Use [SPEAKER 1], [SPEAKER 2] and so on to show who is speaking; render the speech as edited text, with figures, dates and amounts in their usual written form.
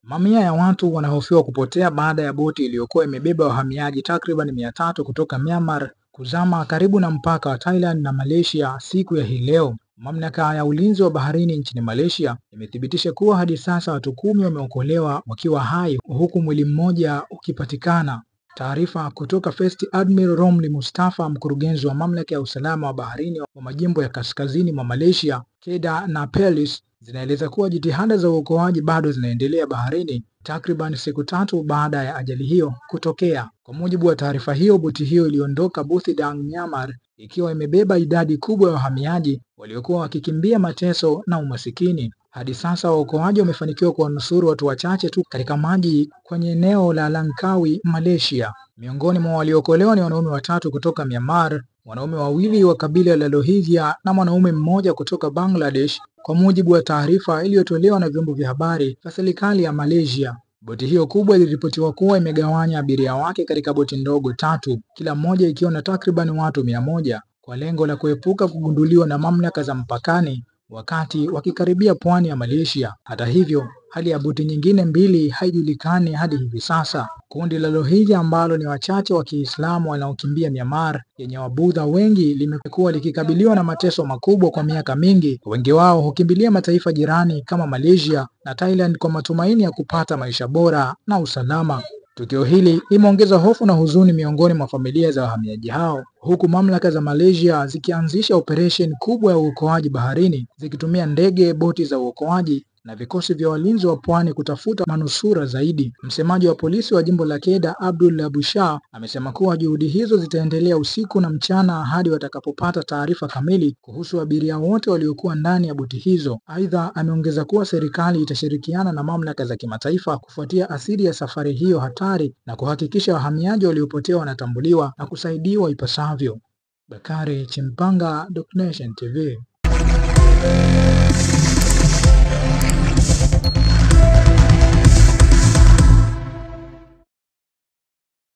[SPEAKER 1] Mamia ya watu wanahofiwa kupotea baada ya boti iliyokuwa imebeba wahamiaji takriban 300 kutoka Myanmar kuzama karibu na mpaka wa Thailand na Malaysia siku ya hii leo. Mamlaka ya ulinzi wa baharini nchini Malaysia imethibitisha kuwa hadi sasa watu 10 wameokolewa wakiwa hai huku mwili mmoja ukipatikana. Taarifa kutoka First Admiral Romli Mustafa, mkurugenzi wa mamlaka ya usalama wa baharini wa majimbo ya kaskazini mwa Malaysia, Kedah na Perlis, zinaeleza kuwa jitihada za uokoaji bado zinaendelea baharini takriban siku 3 baada ya ajali hiyo kutokea. Kwa mujibu wa taarifa hiyo, boti hiyo iliondoka Buthidaung, Myanmar, ikiwa imebeba idadi kubwa ya wahamiaji waliokuwa wakikimbia mateso na umasikini. Hadi sasa waokoaji wamefanikiwa kuwanusuru watu wachache tu katika maji kwenye eneo la Langkawi, Malaysia. Miongoni mwa waliokolewa ni wanaume 3 kutoka Myanmar, wanaume 2 wa kabila la Rohingya na mwanaume mmoja kutoka Bangladesh, kwa mujibu wa taarifa iliyotolewa na vyombo vya habari vya serikali ya Malaysia. Boti hiyo kubwa iliripotiwa kuwa imegawanya abiria wake katika boti ndogo 3, kila moja ikiwa na takriban watu 100, kwa lengo la kuepuka kugunduliwa na mamlaka za mpakani wakati wakikaribia pwani ya Malaysia. Hata hivyo, hali ya boti nyingine 2 haijulikani hadi hivi sasa. Kundi la Rohingya ambalo ni wachache wa Kiislamu wanaokimbia Myanmar yenye Wabudha wengi limekuwa likikabiliwa na mateso makubwa kwa miaka mingi. Wengi wao hukimbilia mataifa jirani kama Malaysia na Thailand kwa matumaini ya kupata maisha bora na usalama. Tukio hili limeongeza hofu na huzuni miongoni mwa familia za wahamiaji hao, huku mamlaka za Malaysia zikianzisha operesheni kubwa ya uokoaji baharini zikitumia ndege, boti za uokoaji na vikosi vya walinzi wa pwani kutafuta manusura zaidi. Msemaji wa polisi wa jimbo la Kedah, Abdul Abu Shah, amesema kuwa juhudi hizo zitaendelea usiku na mchana hadi watakapopata taarifa kamili kuhusu abiria wote waliokuwa ndani ya boti hizo. Aidha, ameongeza kuwa serikali itashirikiana na mamlaka za kimataifa kufuatia asili ya safari hiyo hatari na kuhakikisha wahamiaji waliopotea wanatambuliwa na kusaidiwa ipasavyo. Bakari Chimpanga, Doc Nation TV.